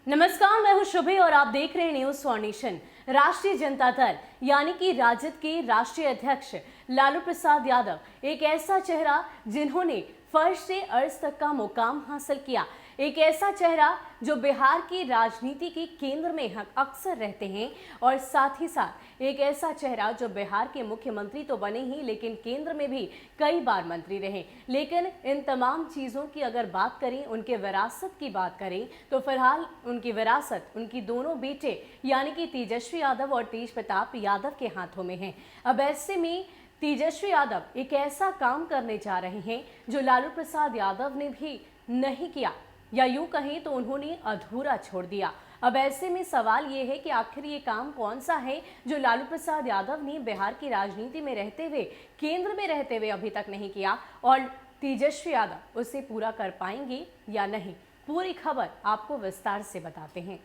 नमस्कार, मैं हूं शुभी और आप देख रहे हैं न्यूज फॉर। राष्ट्रीय जनता दल यानी कि राजद के राष्ट्रीय अध्यक्ष लालू प्रसाद यादव एक ऐसा चेहरा जिन्होंने फर्श से अर्श तक का मुकाम हासिल किया, एक ऐसा चेहरा जो बिहार की राजनीति के केंद्र में अक्सर रहते हैं और साथ ही साथ एक ऐसा चेहरा जो बिहार के मुख्यमंत्री तो बने ही लेकिन केंद्र में भी कई बार मंत्री रहे। लेकिन इन तमाम चीज़ों की अगर बात करें, उनके विरासत की बात करें तो फिलहाल उनकी विरासत उनकी दोनों बेटे यानी कि तेजस्वी यादव और तेज प्रताप यादव के हाथों में है। अब ऐसे में तेजस्वी यादव एक ऐसा काम करने जा रहे हैं जो लालू प्रसाद यादव ने भी नहीं किया, या यूं कहें तो उन्होंने अधूरा छोड़ दिया। अब ऐसे में सवाल ये है कि आखिर ये काम कौन सा है जो लालू प्रसाद यादव ने बिहार की राजनीति में रहते हुए, केंद्र में रहते हुए अभी तक नहीं किया और तेजस्वी यादव उसे पूरा कर पाएंगे या नहीं। पूरी खबर आपको विस्तार से बताते हैं।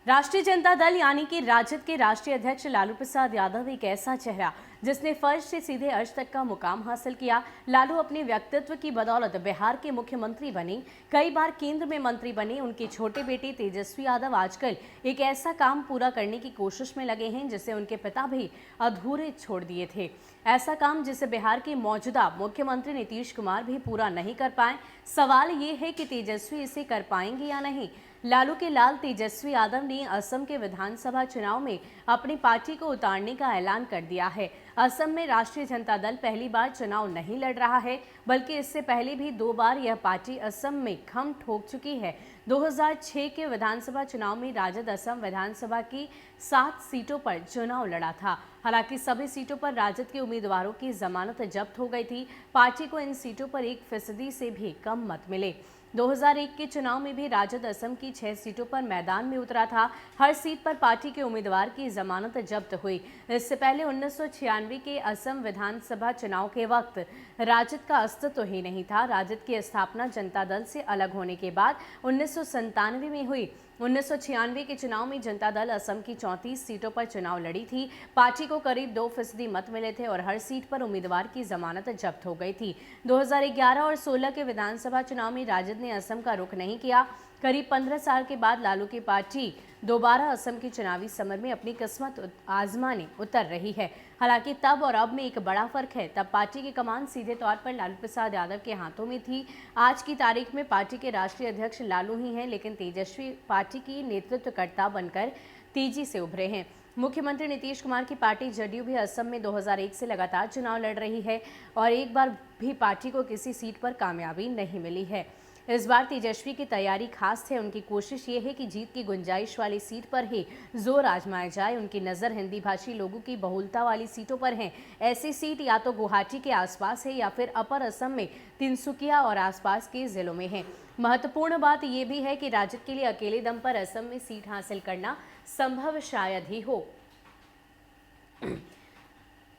राष्ट्रीय जनता दल यानी कि राजद के राष्ट्रीय अध्यक्ष लालू प्रसाद यादव एक ऐसा चेहरा जिसने फर्श से सीधे अर्श तक का मुकाम हासिल किया। लालू अपने व्यक्तित्व की बदौलत बिहार के मुख्यमंत्री बने, कई बार केंद्र में मंत्री बने। उनके छोटे बेटे तेजस्वी यादव आजकल एक ऐसा काम पूरा करने की कोशिश में लगे हैं जिसे उनके पिता भी अधूरे छोड़ दिए थे। ऐसा काम जिसे बिहार के मौजूदा मुख्यमंत्री नीतीश कुमार भी पूरा नहीं कर पाए। सवाल ये है कि तेजस्वी इसे कर पाएंगे या नहीं। लालू के लाल तेजस्वी यादव ने असम के विधानसभा चुनाव में अपनी पार्टी को उतारने का ऐलान कर दिया है। असम में राष्ट्रीय जनता दल पहली बार चुनाव नहीं लड़ रहा है, बल्कि इससे पहले भी 2 बार यह पार्टी असम में खम ठोक चुकी है। 2006 के विधानसभा चुनाव में राजद असम विधानसभा की 7 सीटों पर चुनाव लड़ा था। हालांकि सभी सीटों पर राजद के उम्मीदवारों की जमानत जब्त हो गई थी। पार्टी को इन सीटों पर 1% से भी कम मत मिले। 2001 के चुनाव में भी राजद असम की 6 सीटों पर मैदान में उतरा था। हर सीट पर पार्टी के उम्मीदवार की जमानत जब्त हुई। इससे पहले 1996 के असम विधानसभा चुनाव के वक्त राजद का अस्तित्व ही नहीं था। राजद की स्थापना जनता दल से अलग होने के बाद 1997 में हुई। 1996 के चुनाव में जनता दल असम की 34 सीटों पर चुनाव लड़ी थी। पार्टी को करीब 2% मत मिले थे और हर सीट पर उम्मीदवार की जमानत जब्त हो गई थी। 2011 और 16 के विधानसभा चुनाव में राजद ने असम का रुख नहीं किया। करीब 15 साल के बाद लालू की पार्टी दोबारा असम के चुनावी समर में अपनी किस्मत आजमाने उतर रही है। हालांकि तब और अब में एक बड़ा फर्क है। तब पार्टी की कमान सीधे तौर पर लालू प्रसाद यादव के हाथों में थी। आज की तारीख में पार्टी के राष्ट्रीय अध्यक्ष लालू ही हैं, लेकिन तेजस्वी पार्टी की नेतृत्वकर्ता बनकर तेजी से उभरे हैं। मुख्यमंत्री नीतीश कुमार की पार्टी जदयू भी असम में 2001 से लगातार चुनाव लड़ रही है और एक बार भी पार्टी को किसी सीट पर कामयाबी नहीं मिली है। इस बार तेजस्वी की तैयारी खास है। उनकी कोशिश ये है कि जीत की गुंजाइश वाली सीट पर ही जोर आजमाया जाए। उनकी नज़र हिंदी भाषी लोगों की बहुलता वाली सीटों पर है। ऐसी सीट या तो गुवाहाटी के आसपास है या फिर अपर असम में तिनसुकिया और आसपास के जिलों में है। महत्वपूर्ण बात यह भी है कि राजद के लिए अकेले दम पर असम में सीट हासिल करना संभव शायद ही हो।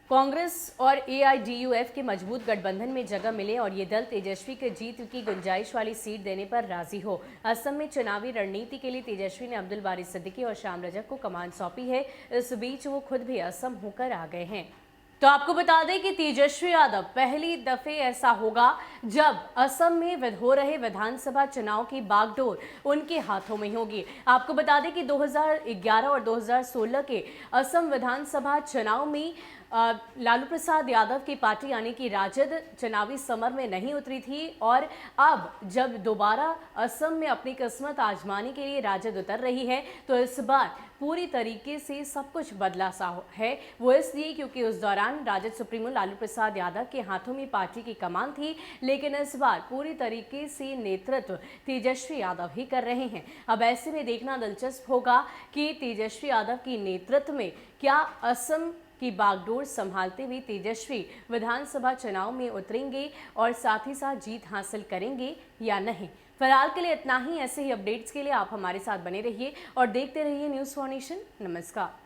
कांग्रेस और एआईडीयूएफ के मजबूत गठबंधन में जगह मिले और ये दल तेजस्वी के जीत की गुंजाइश वाली सीट देने पर राजी हो। असम में चुनावी रणनीति के लिए तेजस्वी ने अब्दुल बारी सिद्दीकी और श्याम रजक को कमान सौंपी है। इस बीच वो खुद भी असम होकर आ गए हैं। तो आपको बता दें कि तेजस्वी यादव पहली दफे ऐसा होगा जब असम में हो रहे विधानसभा चुनाव की बागडोर उनके हाथों में होगी। आपको बता दें कि 2011 और 2016 के असम विधानसभा चुनाव में लालू प्रसाद यादव की पार्टी यानी कि राजद चुनावी समर में नहीं उतरी थी और अब जब दोबारा असम में अपनी किस्मत आजमाने के लिए राजद उतर रही है तो इस बार पूरी तरीके से सब कुछ बदला सा है। वो इसलिए क्योंकि उस दौरान राजद सुप्रीमो लालू प्रसाद यादव के हाथों में पार्टी की कमान थी, लेकिन इस बार पूरी तरीके से नेतृत्व तेजस्वी यादव ही कर रहे हैं। अब ऐसे में देखना दिलचस्प होगा कि तेजस्वी यादव की नेतृत्व में क्या असम की बागडोर संभालते हुए तेजस्वी विधानसभा चुनाव में उतरेंगे और साथ ही साथ जीत हासिल करेंगे या नहीं। फिलहाल के लिए इतना ही। ऐसे ही अपडेट्स के लिए आप हमारे साथ बने रहिए और देखते रहिए न्यूज़ फॉर नेशन। नमस्कार।